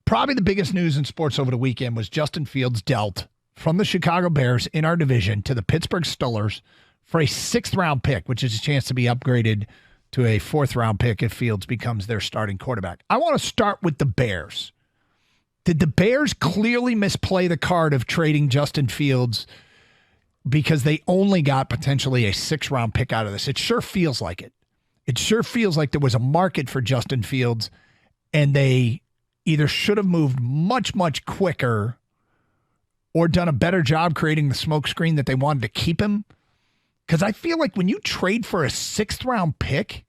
Probably the biggest news in sports over the weekend was Justin Fields dealt from the Chicago Bears in our division to the Pittsburgh Steelers for a 6th-round pick, which is a chance to be upgraded to a 4th-round pick if Fields becomes their starting quarterback. I want to start with the Bears. Did the Bears clearly misplay the card of trading Justin Fields because they only got potentially a 6th-round pick out of this? It sure feels like it. It sure feels like there was a market for Justin Fields, and they either should have moved much, much quicker or done a better job creating the smokescreen that they wanted to keep him. Because I feel like when you trade for a 6th-round pick,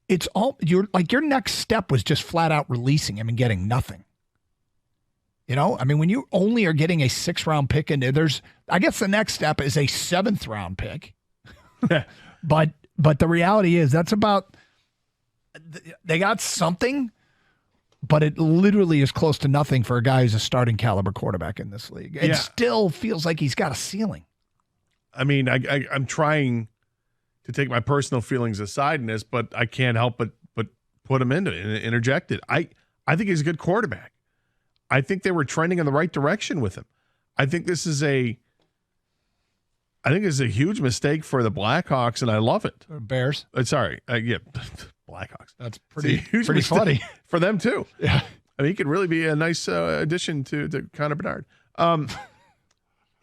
it's all your next step was just flat out releasing him and getting nothing. You know, I mean, when you only are getting a 6th-round pick, and I guess the next step is a 7th-round pick. But the reality is that's about, they got something, but it literally is close to nothing for a guy who's a starting caliber quarterback in this league. It still feels like he's got a ceiling. I mean, I'm trying to take my personal feelings aside in this, but I can't help but put him into it and interject it. I think he's a good quarterback. I think they were trending in the right direction with him. I think this is a huge mistake for the Blackhawks, and I love it. Bears? Blackhawks. That's pretty funny. For them, too. Yeah. I mean, he could really be a nice addition to Connor Bedard.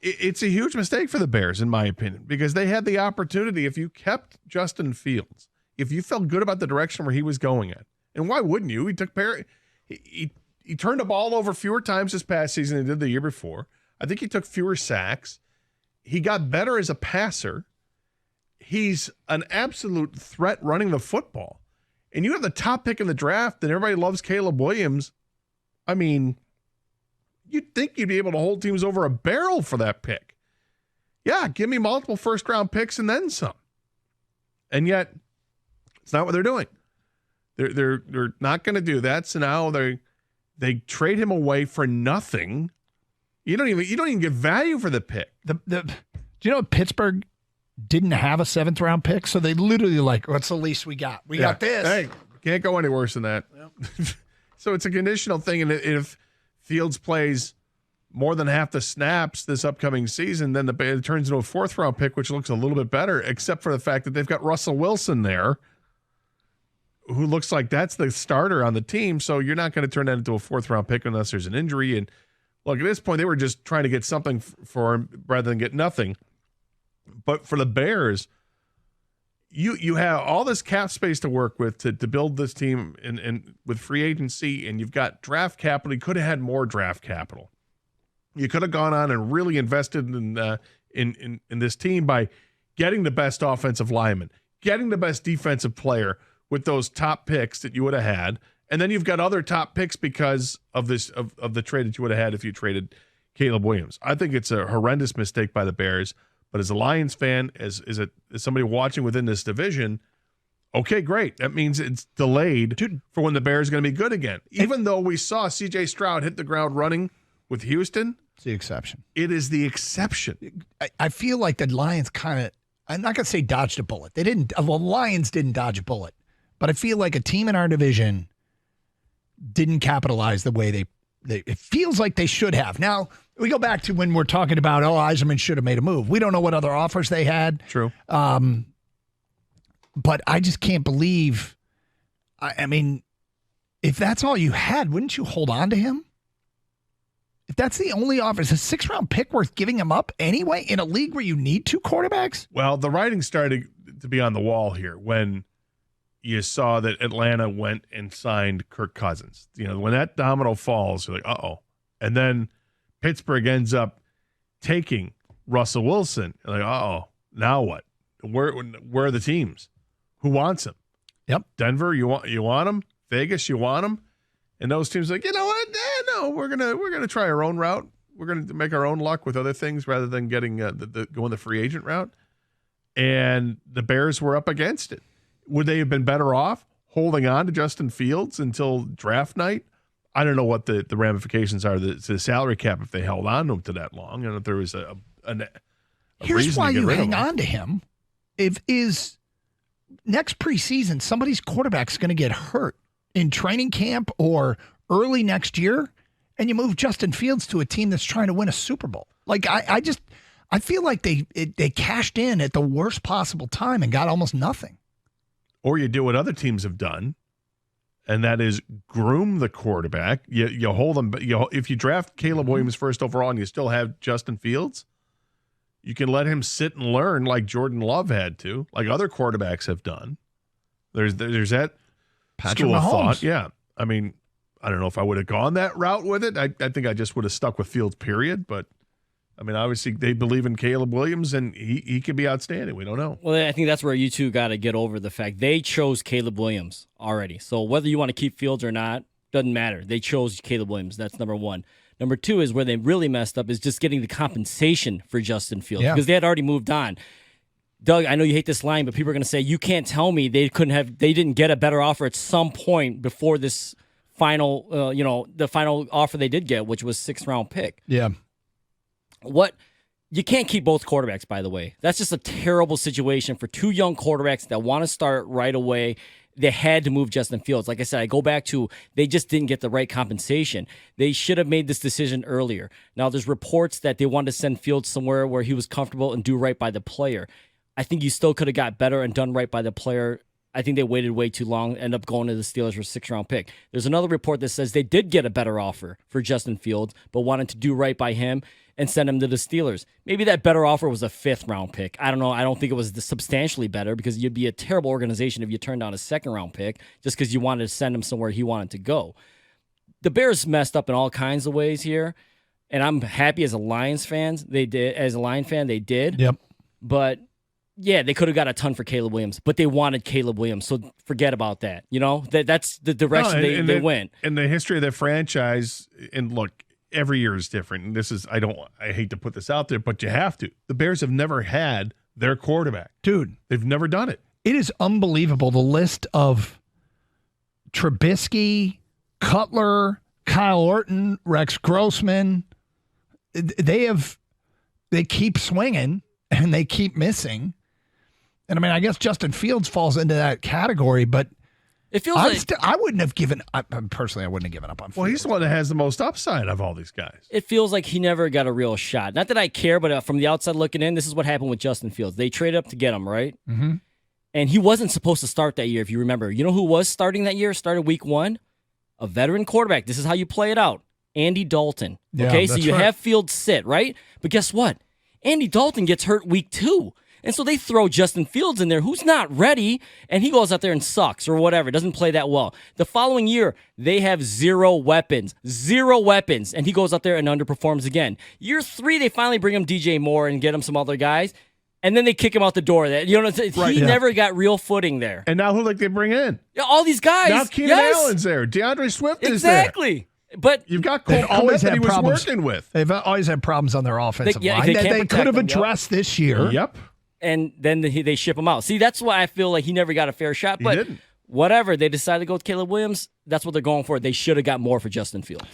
It's a huge mistake for the Bears, in my opinion, because they had the opportunity. If you kept Justin Fields, if you felt good about the direction where he was going at, and why wouldn't you? He turned the ball over fewer times this past season than he did the year before. I think he took fewer sacks. He got better as a passer. He's an absolute threat running the football. And you have the top pick in the draft, and everybody loves Caleb Williams. I mean, you'd think you'd be able to hold teams over a barrel for that pick. Yeah, give me multiple first-round picks and then some. And yet, it's not what they're doing. They're not going to do that. So now they trade him away for nothing. You don't even get value for the pick. Do you know Pittsburgh didn't have a 7th-round pick, so they literally what's the least we got? We got this. Hey, can't go any worse than that. Yep. So it's a conditional thing, and if Fields plays more than half the snaps this upcoming season, then it turns into a 4th-round pick, which looks a little bit better, except for the fact that they've got Russell Wilson there, who looks like that's the starter on the team. So you're not going to turn that into a 4th-round pick unless there's an injury. And look, at this point, they were just trying to get something for him rather than get nothing. But for the Bears, you have all this cap space to work with to build this team and with free agency, and you've got draft capital. You could have had more draft capital. You could have gone on and really invested in this team by getting the best offensive lineman, getting the best defensive player with those top picks that you would have had, and then you've got other top picks because of this of the trade that you would have had if you traded Caleb Williams. I think it's a horrendous mistake by the Bears. But as a Lions fan, as somebody watching within this division, okay, great. That means it's delayed for when the Bears are going to be good again. Even though we saw C.J. Stroud hit the ground running with Houston. It's the exception. It is the exception. I feel like the Lions kind of, I'm not going to say dodged a bullet. They didn't. The Lions didn't dodge a bullet. But I feel like a team in our division didn't capitalize the way it feels like they should have. Now, we go back to when we're talking about, Eiserman should have made a move. We don't know what other offers they had. True. But I just can't believe, I mean, if that's all you had, wouldn't you hold on to him? If that's the only offer, is a 6th-round pick worth giving him up anyway in a league where you need 2 quarterbacks? Well, the writing started to be on the wall here when you saw that Atlanta went and signed Kirk Cousins. You know, when that domino falls, you're like, uh-oh. And then Pittsburgh ends up taking Russell Wilson. You're like, uh-oh, now what? Where are the teams? Who wants him? Yep. Denver, you want him? Vegas, you want him? And those teams are like, you know what? No, we're gonna try our own route. We're gonna make our own luck with other things rather than getting going the free agent route. And the Bears were up against it. Would they have been better off holding on to Justin Fields until draft night? I don't know what the ramifications are to the salary cap if they held on to him to that long, and if there was a Here's reason why to get you rid hang of him. on to him. If is next preseason, somebody's quarterback's going to get hurt in training camp or early next year and you move Justin Fields to a team that's trying to win a Super Bowl. Like I feel like they cashed in at the worst possible time and got almost nothing. Or you do what other teams have done, and that is groom the quarterback. You hold them. If you draft Caleb Williams first overall and you still have Justin Fields, you can let him sit and learn like Jordan Love had to, like other quarterbacks have done. There's that Patrick school of Mahomes. thought. Yeah. I mean, I don't know if I would have gone that route with it. I think I just would have stuck with Fields, period. But, I mean, obviously they believe in Caleb Williams, and he could be outstanding. We don't know. Well, I think that's where you two got to get over the fact they chose Caleb Williams already. So whether you want to keep Fields or not, doesn't matter. They chose Caleb Williams. That's number one. Number two is where they really messed up is just getting the compensation for Justin Fields because they had already moved on. Doug, I know you hate this line, but people are going to say, you can't tell me they didn't get a better offer at some point before this final, the final offer they did get, which was 6th round pick. Yeah. You can't keep both quarterbacks, by the way. That's just a terrible situation for two young quarterbacks that want to start right away. They had to move Justin Fields. Like I said, I go back to they just didn't get the right compensation. They should have made this decision earlier. Now, there's reports that they wanted to send Fields somewhere where he was comfortable and do right by the player. I think you still could have got better and done right by the player. I think they waited way too long, end up going to the Steelers for a 6th round pick. There's another report that says they did get a better offer for Justin Fields, but wanted to do right by him and send him to the Steelers. Maybe that better offer was a 5th round pick. I don't know. I don't think it was substantially better because you'd be a terrible organization if you turned down a 2nd round pick just because you wanted to send him somewhere he wanted to go. The Bears messed up in all kinds of ways here, and I'm happy as a Lions fan. They did. As a Lion fan, they did. Yep. But yeah, they could have got a ton for Caleb Williams, but they wanted Caleb Williams, so forget about that. That's the direction they went. In the history of the franchise, and look, every year is different. And this is I hate to put this out there, but you have to. The Bears have never had their quarterback. Dude, they've never done it. It is unbelievable the list of Trubisky, Cutler, Kyle Orton, Rex Grossman. They keep swinging and they keep missing. And I mean, I guess Justin Fields falls into that category, but it feels I wouldn't have given up. Personally, I wouldn't have given up on Fields. Well, he's the one that has the most upside of all these guys. It feels like he never got a real shot. Not that I care, but from the outside looking in, this is what happened with Justin Fields. They traded up to get him, right? Mm-hmm. And he wasn't supposed to start that year, if you remember. You know who was starting that year, started week 1? A veteran quarterback. This is how you play it out. Andy Dalton. Okay, so you have Fields sit, right? But guess what? Andy Dalton gets hurt week 2. And so they throw Justin Fields in there, who's not ready, and he goes out there and sucks or whatever, doesn't play that well. The following year, they have 0 weapons, and he goes out there and underperforms again. Year 3, they finally bring him DJ Moore and get him some other guys, and then they kick him out the door. He never got real footing there. And now who they bring in? All these guys. Now Keenan Allen's there. DeAndre Swift is there. Exactly. But you've got Cole Kmet that he was working with. They've always had problems on their offensive line they that they could have addressed this year. Yep. And then they ship him out. See, that's why I feel like he never got a fair shot. But whatever, they decided to go with Caleb Williams. That's what they're going for. They should have got more for Justin Fields.